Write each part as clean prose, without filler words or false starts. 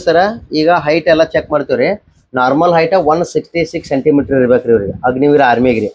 ಸರ ಈಗ ಹೈಟ್ ಎಲ್ಲ ಚೆಕ್ ಮಾಡ್ತೀವ್ರಿ. ನಾರ್ಮಲ್ ಹೈಟ್ 166 ಸೆಂಟಿಮೀಟರ್ ಇರ್ಬೇಕ್ರಿ ಇವ್ರಿಗೆ ಅಗ್ನಿವೀರ ಆರ್ಮಿಗೆ ರೀ.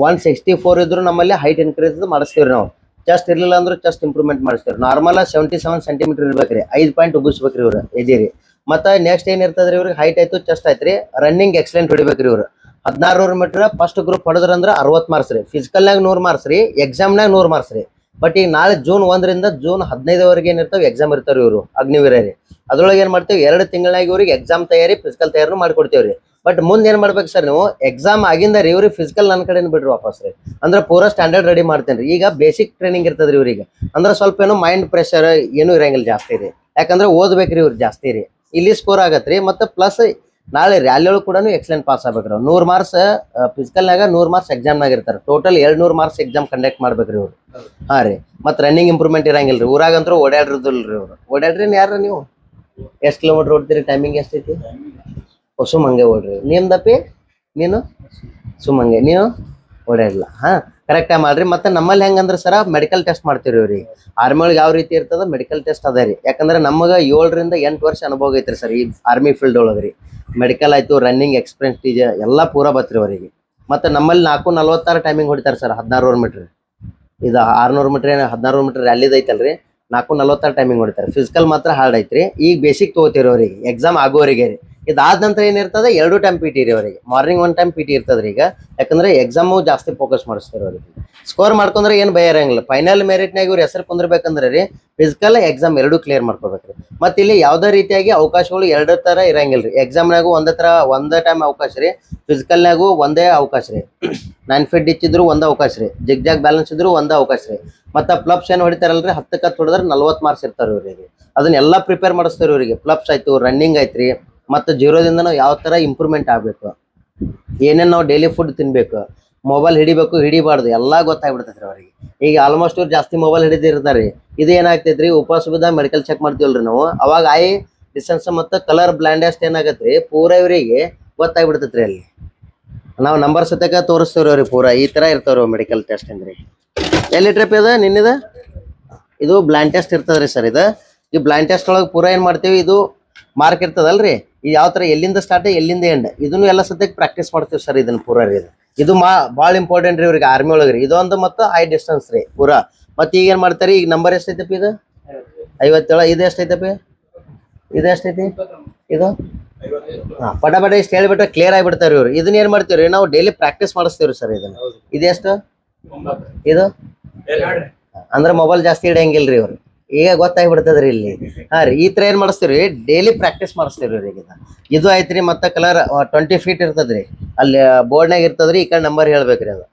164 ಇದ್ರು ನಮ್ಮಲ್ಲಿ ಹೈಟ್ ಇನ್ಕ್ರೀಸ್ ಮಾಡಿಸ್ತೀವ್ರಿ ನಾವು. ಚೆಸ್ಟ್ ಇರ್ಲಿಲ್ಲ ಅಂದ್ರೆ ಚೆಸ್ಟ್ ಇಂಪ್ರೂವ್ಮೆಂಟ್ ಮಾಡಿಸ್ತೀವಿ. ನಾರ್ಮಲ್ 77 ಸೆಂಟಿಮೀಟರ್ ಇರ್ಬೇಕ್ರಿ. 5 ಪಾಯಿಂಟ್ ಉಗಿಸ್ಬೇಕ್ರಿ ಇವ್ರು ಎದಿರಿ. ಮತ್ತೆ ನೆಕ್ಸ್ಟ್ ಏನ್ ಇರ್ತದ್ರಿ ಇವ್ರಿಗೆ ಹೈಟ್ ಆಯ್ತು ಚೆಸ್ಟ್ ಆಯ್ತ್ರಿ. ರನ್ನಿಂಗ್ ಎಕ್ಸಲೆಂಟ್ ಹೊಡಿಬೇಕ್ರಿ ಇವ್ರು. 1600 ಮೀಟರ್ ಫಸ್ಟ್ ಗ್ರೂಪ್ ಹೊಡೆದ್ರಂದ್ರ 60 ಮಾರ್ಕ್ಸ್ ರೀ. ಫಿಸಿಕಲ್ನಾಗ 100 ಮಾರ್ಕ್ಸ್ ರೀ. ಎಕ್ಸಾಮ್ನಾಗ 100 ಮಾರ್ಕ್ಸ್ ರೀ. ಬಟ್ ಈಗ ನಾಳೆ ಜೂನ್ 1ರಿಂದ ಜೂನ್ 15ವರೆಗೆ ಏನಿರ್ತಾವ ಎಕ್ಸಾಮ್ ಇರ್ತಾವ್ರಿ ಇವರು ಅಗ್ನಿವೀರ ರೀ. ಅದ್ರೊಳಗೆ ಏನ್ ಮಾಡ್ತೇವೆ 2 ತಿಂಗಳಾಗಿ ಇವ್ರಿಗೆ ಎಕ್ಸಾಮ್ ತಯಾರಿ ಫಿಸಿಕಲ್ ತಯಾರಿನೂ ಮಾಡ್ಕೊಡ್ತೇವ್ರಿ. ಬಟ್ ಮುಂದೆ ಏನ್ ಮಾಡ್ಬೇಕು ಸರ್ ನೀವು ಎಕ್ಸಾಮ್ ಆಗಿಂದ ರೀ ಇವ್ರಿಗೆ ಫಿಸಿಕಲ್ ನನ್ನ ಕಡೆ ಬಿಡ್ರಿ ವಾಪಸ್ ರೀ. ಅಂದ್ರೆ ಪೂರಾ ಸ್ಟ್ಯಾಂಡರ್ಡ್ ರೆಡಿ ಮಾಡ್ತೇನೆ ರೀ. ಈಗ ಬೇಸಿಕ್ ಟ್ರೈನಿಂಗ್ ಇರ್ತದ್ರಿ ಇವ್ರಿಗೆ. ಅಂದ್ರೆ ಸ್ವಲ್ಪ ಏನೋ ಮೈಂಡ್ ಪ್ರೆಷರ್ ಏನು ಇರಂಗಿಲ್ಲ ಜಾಸ್ತಿ ರೀ. ಯಾಕಂದ್ರೆ ಓದ್ಬೇಕ್ರಿ ಇವ್ರು ಜಾಸ್ತಿ ರೀ. ಇಲ್ಲಿ ಸ್ಕೋರ್ ಆಗತ್ರಿ. ಮತ್ತೆ ಪ್ಲಸ್ ನಾಳೆ ರ್ಯಾಲಿ ಒಳಗೆ ಕೂಡ ಎಕ್ಸಲೆಂಟ್ ಪಾಸ್ ಆಗ್ಬೇಕ್ರಿ. 100 ಮಾರ್ಕ್ಸ್ ಫಿಸಿಕಲ್ನಾಗ 100 ಮಾರ್ಕ್ಸ್ ಎಕ್ಸಾಮ್ನಾಗ ಇರ್ತಾರೆ. ಟೋಟಲ್ 200 ಮಾರ್ಕ್ಸ್ ಎಕ್ಸಾಮ್ ಕಂಡಕ್ಟ್ ಮಾಡ್ಬೇಕ್ರಿ ಇವ್ರು. ಹಾ ರೀ. ಮತ್ತೆ ರನ್ನಿಂಗ್ ಇಂಪ್ರೂವ್ಮೆಂಟ್ ಇರಂಗಿಲ್ರಿ. ಊರಾಗಂತೂ ಓಡಾಡಿರೋದಿಲ್ರಿ ಇವ್ರು. ಓಡಾಡ್ರಿ ಯಾರು ನೀವು ಎಷ್ಟು ಕಿಲೋಮೀಟರ್ ಓಡ್ತೀರಿ? ಟೈಮಿಂಗ್ ಎಷ್ಟೈತಿ? ಸುಮ್ಮಂಗೆ ಓಡ್ರಿ. ನಿಮ್ದಪ್ಪಿ ನೀನು ಸುಮ್ಮಂಗೆ ನೀನು ಓಡಾಡಲ್ಲ. ಹಾ ಕರೆಕ್ಟಾಗಿ ಮಾಡ್ರಿ. ಮತ್ತೆ ನಮ್ಮಲ್ಲಿ ಹೆಂಗಂದ್ರೆ ಸರ ಮೆಡಿಕಲ್ ಟೆಸ್ಟ್ ಮಾಡ್ತೀವಿ ರೀ. ಆರ್ಮಿ ಒಳಗೆ ಯಾವ ರೀತಿ ಇರ್ತದ ಮೆಡಿಕಲ್ ಟೆಸ್ಟ್ ಅದ ರೀ. ಯಾಕಂದ್ರೆ ನಮಗೆ 7ರಿಂದ 8 ವರ್ಷ ಅನುಭವ ಐತ್ರಿ ಸರ್ ಈ ಆರ್ಮಿ ಫೀಲ್ಡ್ ಒಳಗೆ ರೀ. ಮೆಡಿಕಲ್ ಆಯ್ತು, ರನ್ನಿಂಗ್ ಎಕ್ಸ್ಪೀರಿಯನ್ಸ್ ಟೀಜ್ ಎಲ್ಲ ಪೂರಾ ಬತ್ರಿ ಅವರಿಗೆ. ಮತ್ತೆ ನಮ್ಮಲ್ಲಿ 4:46 ಟೈಮಿಂಗ್ ಹೊಡಿತಾರೆ ಸರ್ 1600 ಮೀಟ್ರ್. ಇದು 600 ಮೀಟ್ರ್ 1600 ಮೀಟ್ರ್ ರ್ಯಾಲಿದ್ ಐತಲ್ರಿ. 4:46 ಟೈಮಿಂಗ್ ಹೊಡಿತಾರೆ. ಫಿಸಿಕಲ್ ಮಾತ್ರ ಹಾರ್ಡ್ ಐತ್ರಿ. ಈಗ ಬೇಸಿಕ್ ತಗೋತೀರಿ ಅವರಿಗೆ ಎಕ್ಸಾಮ್ ಆಗೋವರೆಗೆ ರೀ. ಇದಾದ ನಂತರ ಏನಿರ್ತದೆ 2 ಟೈಮ್ ಪಿ ಟಿ ರೀ ಅವರಿಗೆ. ಮಾರ್ನಿಂಗ್ 1 ಟೈಮ್ ಪಿ ಟಿ ಇರ್ತದ್ರಿ. ಈಗ ಯಾಕಂದ್ರೆ ಎಕ್ಸಾಮು ಜಾಸ್ತಿ ಫೋಕಸ್ ಮಾಡಿಸ್ತಾರೆ ಅವ್ರಿಗೆ. ಸ್ಕೋರ್ ಮಾಡ್ಕೊಂಡ್ರೆ ಏನು ಭಯ ಇರಂಗಿಲ್ಲ. ಫೈನಲ್ ಮೆರಿಟ್ನಾಗ ಇವ್ರು ಹೆಸರು ಕುಂದಿರ್ಬೇಕಂದ್ರೆ ರೀ ಫಿಸಿಕಲ್ ಎಕ್ಸಾಮ್ 2 ಕ್ಲಿಯರ್ ಮಾಡ್ಕೋಬೇಕ್ರಿ. ಮತ್ತೆ ಇಲ್ಲಿ ಯಾವುದೇ ರೀತಿಯಾಗಿ ಅವಕಾಶಗಳು 2 ತರ ಇರಂಗಿಲ್ರಿ. ಎಕ್ಸಾಮ್ನಾಗೂ ಒಂದೇ ಟೈಮ್ ಅವಕಾಶ ರೀ. ಫಿಸಿಕಲ್ನಾಗೂ ಒಂದೇ ಅವಕಾಶ ರೀ. 9 ಫೀಟ್ ಡಿಚ್ ಇದ್ರು ಒಂದೇ ಅವಕಾಶ ರೀ. ಜಿಗ್ ಬ್ಯಾಲೆನ್ಸ್ ಇದ್ರು ಒಂದೇ ಅವಕಾಶ ರೀ. ಮತ್ತೆ ಪ್ಲಬ್ಸ್ ಏನು ಹೊಡಿತಾರಲ್ರಿ 10 ಕತ್ ಹೊಡೆದ್ರೆ 40 ಮಾರ್ಕ್ಸ್ ಇರ್ತಾರೆ ಇವರಿಗೆ. ಅದನ್ನೆಲ್ಲ ಪ್ರಿಪೇರ್ ಮಾಡಿಸ್ತಾರೆ ಇವರಿಗೆ. ಪ್ಲಬ್ಸ್ ಆಯ್ತು, ರನ್ನಿಂಗ್ ಐತ್ರಿ. ಮತ್ತು ಜೀರೋದಿಂದ ನಾವು ಯಾವ ಥರ ಇಂಪ್ರೂವ್ಮೆಂಟ್ ಆಗಬೇಕು, ಏನೇನು ನಾವು ಡೈಲಿ ಫುಡ್ ತಿನ್ಬೇಕು, ಮೊಬೈಲ್ ಹಿಡಿಬೇಕು ಹಿಡಿಬಾರ್ದು ಎಲ್ಲ ಗೊತ್ತಾಗ್ಬಿಡ್ತೈತೆ ರೀ ಅವರಿಗೆ. ಈಗ ಆಲ್ಮೋಸ್ಟ್ ಇವ್ರು ಜಾಸ್ತಿ ಮೊಬೈಲ್ ಹಿಡಿದಿರ್ತಾರೆ ರೀ. ಇದು ಏನಾಗ್ತೈತೆ ರೀ ಉಪವಾಸ ಬಿದ್ದಾಗ ಮೆಡಿಕಲ್ ಚೆಕ್ ಮಾಡ್ತೀವಲ್ರಿ ನಾವು. ಅವಾಗ ಐ ಡಿಸ್ಟೆನ್ಸ್ ಮತ್ತು ಕಲರ್ ಬ್ಲೈಂಡೆಸ್ಟ್ ಏನಾಗತ್ತೆ ರೀ ಪೂರ ಇವರಿಗೆ ಗೊತ್ತಾಗ್ಬಿಡ್ತೈತೆ ರೀ. ಅಲ್ಲಿ ನಾವು ನಂಬರ್ ಸತ್ಯಕ್ಕೆ ತೋರಿಸ್ತೇವ್ರಿ ಅವ್ರಿಗೆ. ಪೂರ ಈ ಥರ ಇರ್ತಾವ್ರಿ ಮೆಡಿಕಲ್ ಟೆಸ್ಟ್ ಅಂದ್ರೆ. ಎಲ್ಲಿ ಟ್ರಿಪ್ ಇದೆ ನಿನ್ನಿದ? ಇದು ಬ್ಲೈಂಡ್ ಟೆಸ್ಟ್ ಇರ್ತದ್ರಿ ಸರ್. ಇದು ಈ ಬ್ಲೈಂಡ್ ಟೆಸ್ಟ್ ಒಳಗೆ ಪೂರ ಏನು ಮಾಡ್ತೀವಿ, ಇದು ಮಾರ್ಕ್ ಇರ್ತದಲ್ರಿ. ಇದು ಯಾವ ಥರ ಎಲ್ಲಿಂದ ಸ್ಟಾರ್ಟ್ ಎಲ್ಲಿಂದ ಎಂಡ್ ಇದನ್ನು ಎಲ್ಲ ಸದ್ಯಕ್ಕೆ ಪ್ರಾಕ್ಟೀಸ್ ಮಾಡ್ತೀವಿ ಸರ್. ಇದನ್ನು ಪೂರ ರೀ ಇದು ಭಾಳ ಇಂಪಾರ್ಟೆಂಟ್ ರೀ ಇವ್ರಿಗೆ ಆರ್ಮಿ ಒಳಗೆ ರೀ. ಇದೊಂದು ಮತ್ತು ಹೈ ಡಿಸ್ಟೆನ್ಸ್ ರೀ ಪೂರ. ಮತ್ತೆ ಈಗ ಏನು ಮಾಡ್ತಾರೆ, ಈಗ ನಂಬರ್ ಎಷ್ಟೈತಪ್ಪ ಇದು? 57. ಇದು ಎಷ್ಟೈತಪ್ಪ? ಇದು ಎಷ್ಟೈತಿ? ಇದು ಹಾಂ ಪಟ ಇಷ್ಟು ಹೇಳಿಬಿಟ್ರೆ ಕ್ಲಿಯರ್ ಆಗಿಬಿಡ್ತಾರೆ ಇವ್ರು. ಇದನ್ನ ಏನು ಮಾಡ್ತೀವಿ ರೀ ನಾವು ಡೈಲಿ ಪ್ರಾಕ್ಟೀಸ್ ಮಾಡಿಸ್ತೀವಿ ಸರ್ ಇದನ್ನು. ಇದೆಷ್ಟು? ಇದು ಅಂದ್ರೆ ಮೊಬೈಲ್ ಜಾಸ್ತಿ ಹಿಡಿಯಂಗಿಲ್ಲ ರೀ ಇವ್ರು. ಈಗ ಗೊತ್ತಾಗ್ಬಿಡ್ತದ್ರಿ ಇಲ್ಲಿ. ಹಾಂ ರೀ. ಈ ಥರ ಏನು ಮಾಡಿಸ್ತೀವಿ ಡೈಲಿ ಪ್ರಾಕ್ಟೀಸ್ ಮಾಡಿಸ್ತೀವಿ ರೀ. ಇದು ಆಯ್ತು ರೀ. ಮತ್ತು ಕಲರ್ 20 ಫೀಟ್ ಇರ್ತದ್ರಿ. ಅಲ್ಲಿ ಬೋರ್ಡ್ನಾಗ ಇರ್ತದ್ರಿ. ಈ ಕಡೆ ನಂಬರ್ ಹೇಳ್ಬೇಕ್ರಿ ಅದು.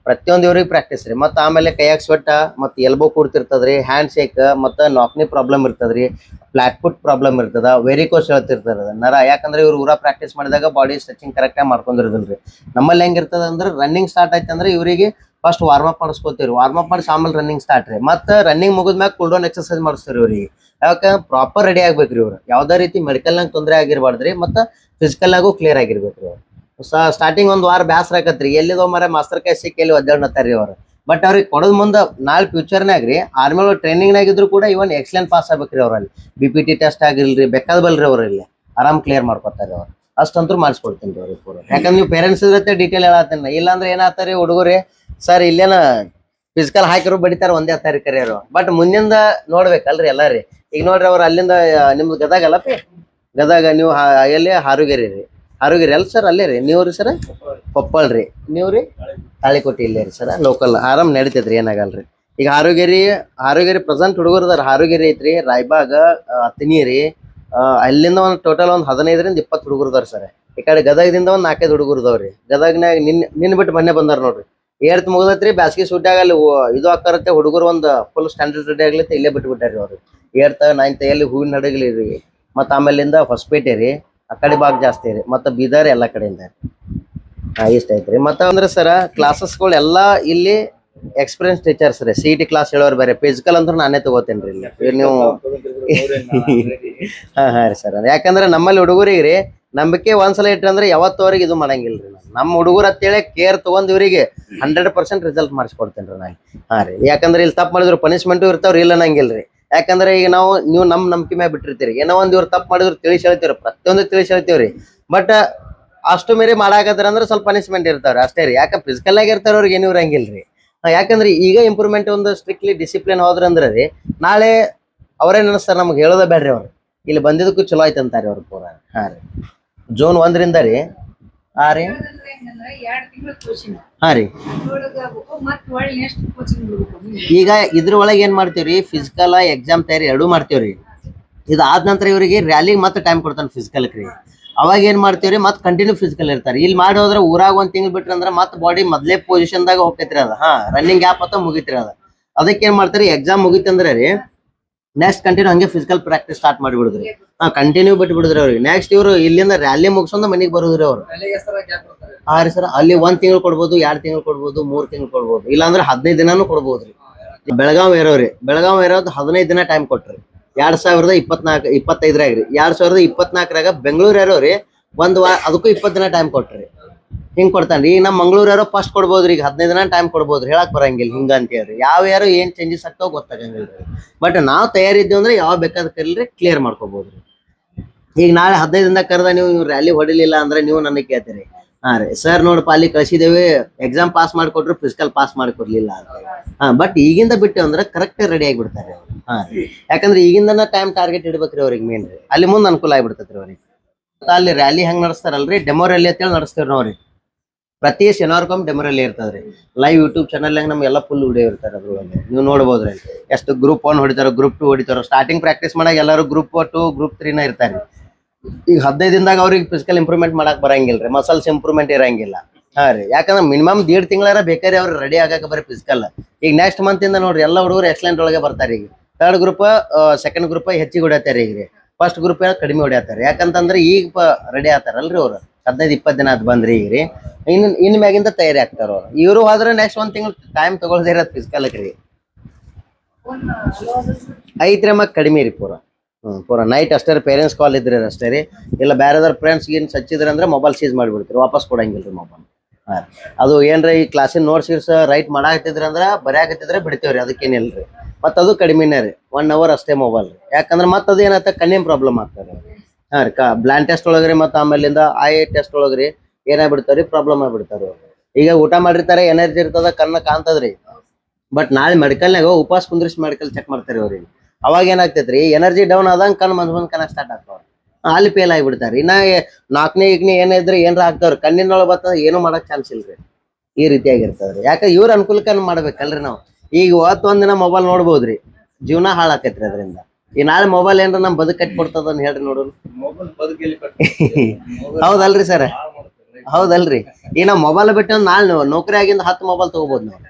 ಪ್ರತಿಯೊಂದು ಇವ್ರಿಗೆ ಪ್ರಾಕ್ಟೀಸ್ ರೀ. ಮತ್ತು ಆಮೇಲೆ ಕೈಯಾಗ ಸ್ವೆಟ್ಟ ಮತ್ತು ಎಲ್ಬೋ ಕೂಡ್ತಿರ್ತದ್ರಿ. ಹ್ಯಾಂಡ್ ಶೇಕ್ ಮತ್ತು ನಾಕ್ನಿ ಪ್ರಾಬ್ಲಮ್ ಇರ್ತದ್ರಿ. ಫ್ಲಾಟ್ ಫುಟ್ ಪ್ರಾಬ್ಲಮ್ ಇರ್ತದ. ವೆರಿಕೋಸ್ ಹೇಳ್ತಿರ್ತದ ನರ. ಯಾಕಂದ್ರೆ ಇವ್ರು ಊರ ಪ್ರಾಕ್ಟೀಸ್ ಮಾಡಿದಾಗ ಬಾಡಿ ಸ್ಟ್ರೆಚಿಂಗ್ ಕರೆಕ್ಟಾಗಿ ಮಾಡ್ಕೊಂಡಿರೋದಿಲ್ರಿ. ನಮ್ಮಲ್ಲಿ ಹೆಂಗಿರ್ತದ ಅಂದ್ರೆ ರನ್ನಿಂಗ್ ಸ್ಟಾರ್ಟ್ ಆಯ್ತು ಅಂದ್ರೆ ಇವರಿಗೆ ಫಸ್ಟ್ ವಾರ್ಮಪ್ ಮಾಡಿಸ್ಕೋತೀವಿ. ವಾರ್ಮಪ್ ಮಾಡಿಸಿ ಆಮೇಲೆ ರನ್ನಿಂಗ್ ಸ್ಟಾರ್ಟ್ ರೀ. ಮತ್ತು ರನ್ನಿಂಗ್ ಮುಗಿದ್ಮ್ಯಾಗ ಕೂಲ್ ಡೌನ್ ಎಕ್ಸರ್ಸೈಸ್ ಮಾಡಿಸ್ತೀವಿ ಇವ್ರಿಗೆ. ಯಾಕೆ ಪ್ರಾಪರ್ ರೆಡಿ ಆಗ್ಬೇಕ್ರಿ ಇವ್ರು. ಯಾವುದೇ ರೀತಿ ಮೆಡಿಕಲ್ನಾಗ ತೊಂದರೆ ಆಗಿರ್ಬಾರ್ದ್ರಿ. ಮತ್ತು ಫಿಸಿಕಲ್ನಾಗೂ ಕ್ಲಿಯರ್ ಆಗಿರ್ಬೇಕ್ರಿ ಅವ್ರು. ಸ್ಟಾರ್ಟಿಂಗ್ ಒಂದು ವಾರ ಬ್ಯಾಸರ ಆಕತ್ರಿ. ಎಲ್ಲಿದೋ ಮರ ಮಾಸ್ತರ್ ಕೈ ಸಿಕ್ಕಿ ಎಲ್ಲಿ ಒದ್ದಾಡ್ನತ್ತಾರ ರೀ ಅವ್ರು. ಬಟ್ ಅವ್ರಿಗೆ ಕೊಡೋದು ಮುಂದೆ ನಾಳೆ ಫ್ಯೂಚರ್ನಾಗ ರೀ ಆರ್ಮಿ ಒಳಗೆ ಟ್ರೈನಿಂಗ್ನಾಗಿದ್ರು ಕೂಡ ಇವನ್ ಎಕ್ಸಲೆಂಟ್ ಪಾಸ್ ಆಗ್ಬೇಕ್ರಿ ಅವ್ರಲ್ಲಿ. BPT ಟೆಸ್ಟ್ ಆಗಿಲ್ರಿ ಬೇಕಾದ ಬಲ್ರಿ ಅವ್ರು ಇಲ್ಲಿ ಆರಾಮ್ ಕ್ಲಿಯರ್ ಮಾಡ್ಕೊತಾರೆ ಅವ್ರು. ಅಷ್ಟಂತೂ ಮಾಡಿಸ್ಕೊಡ್ತೀನಿ ರೀ ಅವ್ರಿಗೆ ಪೂರ. ಯಾಕಂದ್ರೆ ನೀವು ಪೇರೆಂಟ್ಸ್ ಇರುತ್ತೆ ಡೀಟೇಲ್ ಹೇಳತ್ತೀನಿ. ಇಲ್ಲಾಂದ್ರೆ ಏನಾಗ್ತಾರೆ ಹುಡುಗರು ಸರ್ ಇಲ್ಲೇನ ಫಿಸಿಕಲ್ ಹಾಕಿರೋ ಬಡಿತಾರೆ ಒಂದೇ ತಾರೀಕು ಕರೆಯೋರು. ಬಟ್ ಮುಂದಿಂದ ನೋಡ್ಬೇಕಲ್ರಿ ಎಲ್ಲ ರೀ. ಈಗ ನೋಡ್ರಿ ಅವ್ರು ಅಲ್ಲಿಂದ ನಿಮ್ದು ಗದಗ ಅಲ್ಲಪ್ಪಿ? ಗದಗ ನೀವು ಎಲ್ಲಿ ಹಾರುಗೆರೆ ರೀ. ಹಾರುಗೆರೆ ಅಲ್ಲ ಸರ್ ಅಲ್ಲೇ ರೀ. ನೀವು ರೀ ಸರ ಕೊಪ್ಪಳ ರೀ. ನೀವು ರೀ ತಾಳಿಕೋಟೆ ಇಲ್ಲೇ ರೀ ಸರ. ಲೋಕಲ್ ಆರಾಮ್ ನಡೀತೈತ್ರಿ ಏನಾಗಲ್ರಿ. ಈಗ ಹಾರುಗೆರೆ ಪ್ರೆಸೆಂಟ್ ಹುಡುಗರ್ದಾರ. ಹಾರುಗೆರೆ ಐತ್ರಿ, ರಾಯಬಾಗ, ಅತ್ನಿ ರೀ. ಅಲ್ಲಿಂದ ಒಂದು ಟೋಟಲ್ ಒಂದು 15ರಿಂದ 20 ಹುಡುಗರ್ದಾರ ಸರ್. ಈ ಕಡೆ ಗದಗದಿಂದ ಒಂದು 4-5 ಹುಡುಗರ್ದಾವ್ರಿ. ಗದಗ್ನಾಗ ನಿನ್ನ ಬಿಟ್ಟು ಮೊನ್ನೆ ಬಂದಾರ ನೋಡ್ರಿ. 8th ಮುಗಿದೈತ್ರಿ. ಬ್ಯಾಸ್ಗಿ ಸೂಟ್ಯಾಗ ಅಲ್ಲಿ ಇದು ಹಾಕರತ್ತೆ ಹುಡುಗರು ಒಂದು ಫುಲ್ ಸ್ಟ್ಯಾಂಡರ್ಡ್ ರೆಡಿ ಆಗ್ಲತ್ತೆ ಇಲ್ಲೇ ಬಿಟ್ಟು ಬಿಟ್ಟಾರಿ ಅವ್ರು. 8th 9th ಎಲ್ಲಿ ಹೂವಿನ ಹಡಗಲಿ ರೀ. ಮತ್ತು ಆಮೇಲಿಂದ ಹೊಸಪೇಟೆ ರೀ. ಆ ಕಡೆ ಭಾಗ ಜಾಸ್ತಿ ರೀ. ಮತ್ತು ಬೀದರ್ ಎಲ್ಲ ಕಡೆಯಿಂದ ಇಷ್ಟ ಐತ್ರಿ. ಮತ್ತು ಅಂದ್ರೆ ಸರ ಕ್ಲಾಸಸ್ಗಳು ಎಲ್ಲ ಇಲ್ಲಿ ಎಕ್ಸ್ಪೀರಿಯನ್ಸ್ ಟೀಚರ್ಸ್ ರೀ. CET ಕ್ಲಾಸ್ ಹೇಳೋರು ಬೇರೆ. ಫಿಸಿಕಲ್ ಅಂದ್ರೆ ನಾನೇ ತಗೋತೇನೆ ರೀ ಇಲ್ಲಿ. ನೀವು ಹಾಂ ರೀ ಸರ್. ಯಾಕಂದ್ರೆ ನಮ್ಮಲ್ಲಿ ಹುಡುಗರಿಗೆ ರೀ ನಂಬಿಕೆ ಒಂದ್ಸಲ ಇಟ್ಟಂದ್ರೆ ಯಾವತ್ತವರೆಗೆ ಇದು ಮಾಡಂಗಿಲ್ಲ ರೀ. ನಮ್ಮ ಹುಡುಗರು ಅಂತೇಳಿ ಕೇರ್ ತೊಗೊಂಡು ಇವರಿಗೆ 100% ರಿಸಲ್ಟ್ ಮಾಡಿಸ್ಕೊಡ್ತೇನೆ ರೀ ನಾನು. ಹಾಂ ರೀ. ಯಾಕಂದ್ರೆ ಇಲ್ಲಿ ತಪ್ಪು ಮಾಡಿದ್ರು ಪನಿಷ್ಮೆಂಟು ಇರ್ತಾವ್ರಿ ಇಲ್ಲ ಅನ್ನಂಗಿಲ್ಲ ರೀ. ಯಾಕಂದ್ರೆ ಈಗ ನೀವು ನಮ್ ನಂಬಿಕೆ ಮ್ಯಾಗ ಬಿಟ್ಟಿರ್ತೀರಿ, ಏನೋ ಒಂದ್ ಇವ್ರು ತಪ್ಪು ಮಾಡಿದ್ರು ತಿಳಿಸಿ ಹೇಳ್ತೀವ್ರಿ, ಪ್ರತಿಯೊಂದು ತಿಳಿಸಿ ಹೇಳ್ತೀವ್ರಿ. ಬಟ್ ಅಷ್ಟು ಮೇರೆ ಮಾಡಾಕತ್ತಾರ ಅಂದ್ರೆ ಸ್ವಲ್ಪ ಪನಿಷ್ಮೆಂಟ್ ಇರ್ತಾವ್ರಿ ಅಷ್ಟೇ ರೀ. ಯಾಕೆ ಫಿಸಿಕಲ್ ಆಗಿ ಇರ್ತಾರ ಅವ್ರಿಗೆ ಏನೂ ಇರಂಗಿಲ್ರಿ. ಯಾಕಂದ್ರೆ ಈಗ ಇಂಪ್ರೂವ್ಮೆಂಟ್ ಒಂದು ಸ್ಟ್ರಿಕ್ಟ್ಲಿ ಡಿಸಿಪ್ಲಿನ್ ಹೋದ್ರ ಅಂದ್ರೆ ರೀ, ನಾಳೆ ಅವರೇ ನೆನಸ್ತಾರ ನಮ್ಗೆ ಹೇಳೋದ ಬೇಡ್ರಿ ಅವ್ರು, ಇಲ್ಲಿ ಬಂದಿದ್ದಕ್ಕೂ ಚಲೋ ಆಯ್ತು ಅಂತಾರೆ ಅವ್ರು ಪೂರ. ಹಾ ರೀ, ಜೂನ್ 1ರಿಂದ ರೀ. ಹಾ ರೀ, ಹಾ ರೀ. ಈಗ ಇದ್ರ ಒಳಗೆ ಏನ್ ಮಾಡ್ತೀವ್ರಿ, ಫಿಸಿಕಲ್ ಎಕ್ಸಾಮ್ ತಯಾರಿ ಎರಡೂ ಮಾಡ್ತೇವ್ರಿ. ಇದಾದ ನಂತರ ಇವರಿಗೆ ರ್ಯಾಲಿಗೆ ಮತ್ತೆ ಟೈಮ್ ಕೊಡ್ತಾನೆ ಫಿಸಿಕಲ್ ರೀ. ಅವಾಗ ಏನ್ ಮಾಡ್ತೇವ್ರಿ, ಮತ್ತೆ ಕಂಟಿನ್ಯೂ ಫಿಸಿಕಲ್ ಇರ್ತಾರೆ. ಇಲ್ಲಿ ಮಾಡಿ ಹೋದ್ರೆ ಊರಾಗ ಒಂದ್ ತಿಂಗಳು ಬಿಟ್ರಿ ಅಂದ್ರೆ ಮತ್ತೆ ಬಾಡಿ ಮೊದ್ಲೇ ಪೊಸಿಷನ್ದಾಗ ಹೋಗ್ತೈತ್ರಿ ಅದ. ರನ್ನಿಂಗ್ ಗ್ಯಾಪ್ ಅಂತ ಮುಗಿತ್ರಿ ಅದ. ಅದಕ್ಕೆ ಏನ್ ಮಾಡ್ತಾರೆ, ಎಕ್ಸಾಮ್ ಮುಗಿತಂದ್ರೆ ರೀ ನೆಕ್ಸ್ಟ್ ಕಂಟಿನ್ಯೂ ಹಂಗೆ ಫಿಸಿಕಲ್ ಪ್ರಾಕ್ಟೀಸ್ ಸ್ಟಾರ್ಟ್ ಮಾಡಿಬಿಡುದ್ರಿ. ಕಂಟಿನ್ಯೂ ಬಿಟ್ಟು ಬಿಡುದ್ರಿ ಅವ್ರಿಗೆ. ನೆಕ್ಸ್ಟ್ ಇವರು ಇಲ್ಲಿಂದ ರ್ಯಾಲಿ ಮುಗಿಸ್ಕೊಂಡು ಮನೆಗೆ ಬರುದ್ರಿ ಅವ್ರು. ಹಾ ರೀ ಸರ್, ಅಲ್ಲಿ 1 ತಿಂಗಳು ಕೊಡ್ಬೋದು, 2 ತಿಂಗಳು ಕೊಡ್ಬೋದು, 3 ತಿಂಗಳು ಕೊಡ್ಬೋದು, ಇಲ್ಲಾಂದ್ರೆ 15 ದಿನಾನು ಕೊಡ್ಬೋದ್ರಿ. ಬೆಳಗಾವ್ ಏರೋರಿ, ಬೆಳಗಾವ್ ಏರೋದು 15 ದಿನ ಟೈಮ್ ಕೊಟ್ರಿ 2025ರಾಗ್ರಿ. 2024ರಾಗ ಬೆಂಗಳೂರು ಏರೋರಿ ಅದಕ್ಕೂ 20 ದಿನ ಟೈಮ್ ಕೊಟ್ರಿ. ಹಿಂಗ್ ಕೊಡ್ತಾನ್ರಿ. ಈಗ ನಮ್ಮ ಮಂಗಳೂರು ಯಾರೋ ಫಸ್ಟ್ ಕೊಡ್ಬೋದ್ರಿ, ಈಗ 15 ದಿನ ಟೈಮ್ ಕೊಡ್ಬೋದ್ರಿ. ಹೇಳಕ್ ಬರಂಗಿಲ್ಲ ಹಿಂಗ ಅಂತ ಹೇಳ್ರಿ. ಯಾರು ಏನ್ ಚೇಂಜಸ್ ಆಗ್ತಾವ ಗೊತ್ತಾಗಂಗಿಲ್ರಿ. ಬಟ್ ನಾವ್ ತಯಾರಿದ್ದೀವಿ ಅಂದ್ರೆ ಯಾವ ಬೇಕಾದ ಕರೀಲ್ರಿ ಕ್ಲಿಯರ್ ಮಾಡ್ಕೋಬಹುದ್ರಿ. ಈಗ ನಾಳೆ 15 ದಿನ ಕರೆದ ನೀವು ರ್ಯಾಲಿ ಹೊಡಿಲಿಲ್ಲ ಅಂದ್ರೆ ನೀವು ನನಗೆ ಕೇಳ್ತೀರಿ, ಹಾ ರೀ ಸರ್ ನೋಡಪ್ಪ ಅಲ್ಲಿ ಕಳ್ಸಿದೇವಿ, ಎಕ್ಸಾಮ್ ಪಾಸ್ ಮಾಡಿಕೊಟ್ರು ಫಿಸಿಕಲ್ ಪಾಸ್ ಮಾಡಿಕೊಡ್ಲಿಲ್ಲ ಅಂತ. ಬಟ್ ಈಗಿಂದ ಬಿಟ್ಟು ಅಂದ್ರೆ ಕರೆಕ್ಟ್ ರೆಡಿ ಆಗಿಬಿಡ್ತಾರೆ ಅವ್ರು. ಯಾಕಂದ್ರೆ ಈಗಿಂದನ ಟೈಮ್ ಟಾರ್ಗೆಟ್ ಇಡ್ಬೇಕ್ರಿ ಅವ್ರಿಗೆ ಮೇನ್ ರೀ. ಅಲ್ಲಿ ಮುಂದೆ ಅನುಕೂಲ ಆಗಿಬಿಡ್ತೈತ್ರಿ ಅವ್ರಿಗೆ. ಅಲ್ಲಿ ರ್ಯಾಲಿ ಹೆಂಗ್ ನಡೆಸ್ತಾರಲ್ರಿ, ಡೆಮೋ ರ್ಯಾಲಿ ಅಂತೇಳಿ ನಡೆಸ್ತೀವಿ ನೋಡ್ರಿ. ಪ್ರತಿ ಶನಿವಾರಕ್ಕೊಮ್ಮೆ ಡೆಮೋ ರ್ಯಾಲಿ ಇರ್ತದ್ರಿ. ಲೈವ್ ಯೂಟ್ಯೂಬ್ ಚಾನಲ್ ನಮ್ಗೆಲ್ಲ ಫುಲ್ ವಿಡಿಯೋ ಇರ್ತಾರೆ ಅದ್ರೊಳಗೆ, ನೀವು ನೋಡ್ಬೋದ್ರಿ. ಎಷ್ಟು ಗ್ರೂಪ್ 1 ಹೊಡಿತಾರೋ, ಗ್ರೂಪ್ 2 ಹೊಡಿತಾರೋ. ಸ್ಟಾರ್ಟಿಂಗ್ ಪ್ರಾಕ್ಟೀಸ್ ಮಾಡಾಗ ಎಲ್ಲರೂ ಗ್ರೂಪ್ 2 ಗ್ರೂಪ್ 3ನ ಇರ್ತಾರೆ. ಈಗ 15 ದಿನದಾಗ ಅವ್ರಿಗೆ ಫಿಸಿಕಲ್ ಇಂಪ್ರೂವ್ಮೆಂಟ್ ಮಾಡಕ್ ಬರಂಗಿಲ್ರಿ, ಮಸಲ್ಸ್ ಇಂಪ್ರೂವ್ಮೆಂಟ್ ಇರಂಗಿಲ್ಲ. ಹಾ ರೀ, ಯಾಕಂದ್ರೆ ಮಿನಿಮಮ್ 1.5 ತಿಂಗಳಾರ ಬೇಕಾರಿ ಅವ್ರು ರೆಡಿ ಆಗಕ್ಕೆ ಬರೀ ಫಿಸಿಕಲ್. ಈಗ ನೆಕ್ಸ್ಟ್ ಮಂತ್ ಇಂದ ನೋಡ್ರಿ ಎಲ್ಲ ಹುಡುಗರು ಎಕ್ಸಲೆಂಟ್ ಒಳಗೆ ಬರ್ತಾರೆ. ಈಗ ಥರ್ಡ್ ಗ್ರೂಪ್ ಸೆಕೆಂಡ್ ಗ್ರೂಪ್ ಹೆಚ್ಚಿಗೆ ಹೊಡ್ಯಾತಾರೆ. ಈಗ ರೀ ಫಸ್ಟ್ ಗ್ರೂಪ್ ಕಡಿಮೆ ಹೊಡ್ಯಾತಾರೆ. ಯಾಕಂತಂದ್ರೆ ಈಗ ರೆಡಿ ಆಗ್ತಾರಲ್ರಿ ಅವ್ರು. 15-20 ದಿನ ಅದು ಬಂದ್ರಿ. ಈಗ ರೀ ಇನ್ ಮ್ಯಾಗಿಂದ ತಯಾರಿ ಆಗ್ತಾರ ಅವ್ರು. ಇವರು ಹೋದ್ರೆ ನೆಕ್ಸ್ಟ್ 1 ತಿಂಗಳು ಟೈಮ್ ತಗೊಳ್ದೇ ಇರೋದು ಫಿಸಿಕಲ್ಗೆ ರೀ. ಐತ್ರಿ ಮಕ್ ಕಡಿಮೆ ರೀ ಪೂರ. ಪೂರ ನೈಟ್ ಅಷ್ಟೇ ರೀ. ಪೇರೆಂಟ್ಸ್ ಕಾಲ್ ಇದ್ರಿ ಅಷ್ಟೇ ರೀ. ಇಲ್ಲ ಬೇರೆದವ್ರ ಫ್ರೆಂಡ್ಸ್ ಗೀನ್ಸ್ ಹಚ್ಚಿದ್ರಿ ಅಂದ್ರೆ ಮೊಬೈಲ್ ಸೀಸ್ ಮಾಡಿಬಿಡ್ತೀರಿ, ವಾಪಸ್ ಕೊಡಂಗಿಲ್ರಿ ಮೊಬೈಲ್. ಅದು ಏನ್ರಿ ಈ ಕ್ಲಾಸಿನ ನೋಟ್ಸ್ ಗಿಟ್ಸ್ ರೈಟ್ ಮಾಡಾಕತ್ತಿದ್ರಿ ಅಂದ್ರೆ ಬರೆಯಾಕತ್ತಿದ್ರೆ ಬಿಡ್ತೇವ್ರಿ, ಅದಕ್ಕೇನಿಲ್ರಿ. ಮತ್ತು ಅದು ಕಡಿಮೆನೇ ರೀ, 1 hour ಅಷ್ಟೇ ಮೊಬೈಲ್ ರೀ. ಯಾಕಂದ್ರೆ ಮತ್ತೆ ಅದು ಏನಾಗ್ತದೆ, ಕಣ್ಣಿನ ಪ್ರಾಬ್ಲಮ್ ಆಗ್ತಾರೆ. ರೀ ಬ್ಲಾಂಡ್ ಟೆಸ್ಟ್ ಒಳಗ್ರಿ, ಮತ್ತು ಆಮೇಲಿಂದ ಐ ಟೆಸ್ಟ್ ಒಳಗ್ರಿ ಏನಾಗ್ಬಿಡ್ತಾವ್ರಿ, ಪ್ರಾಬ್ಲಮ್ ಆಗ್ಬಿಡ್ತಾರೆ. ಈಗ ಊಟ ಮಾಡಿರ್ತಾರೆ, ಎನರ್ಜಿ ಇರ್ತದ, ಕಣ್ಣ ಕಾಣ್ತದ್ರಿ. ಬಟ್ ನಾಳೆ ಮೆಡಿಕಲ್ನಾಗ ಉಪವಾಸ ಕುಂದ್ರಿಸಿ ಮೆಡಿಕಲ್ ಚೆಕ್ ಮಾಡ್ತಾರೆ ಅವ್ರಿಗೆ. ಅವಾಗ ಏನಾಗ್ತೈತ್ರಿ, ಎನರ್ಜಿ ಡೌನ್ ಆದಂಗೆ ಕಣ್ಣು ಮಂದ್ ಕನಕ್ ಸ್ಟಾರ್ಟ್ ಆಗ್ತಾವ. ಅಲ್ಲಿ ಫೇಲ್ ಆಗಿಬಿಡ್ತಾರೆ. ಇನ್ನ 4ನೇ ಏನಿದ್ರೆ ಏನಾರ ಆಗ್ತಾವ್ರಿ, ಕಣ್ಣಿನೊಳಗೆ ಬರ್ತದ, ಏನು ಮಾಡಕ್ ಚಾನ್ಸ್ ಇಲ್ರಿ. ಈ ರೀತಿಯಾಗಿರ್ತದ್ರಿ. ಯಾಕೆ ಇವ್ರ ಅನುಕೂಲಕ್ಕೆ ಮಾಡ್ಬೇಕಲ್ರಿ ನಾವು. ಈಗ ಒಂದಿನ ಮೊಬೈಲ್ ನೋಡ್ಬೋದ್ರಿ, ಜೀವನ ಹಾಳಾಕೈತ್ರಿ ಅದರಿಂದ. ಈ ನಾಳೆ ಮೊಬೈಲ್ ಏನ್ರ ನಮ್ ಬದುಕು ಕಟ್ಟಿ ಕೊಡ್ತದ ಹೇಳ್ರಿ ನೋಡೋಣ. ಹೌದಲ್ರಿ ಸರ್, ಹೌದಲ್ರಿ. ಈಗ ನಾವು ಮೊಬೈಲ್ ಬಿಟ್ಟು ನಾಳೆ ನೌಕರಿ ಆಗಿಂದ 10 ಮೊಬೈಲ್ ತಗೋಬಹುದು ನಾವು.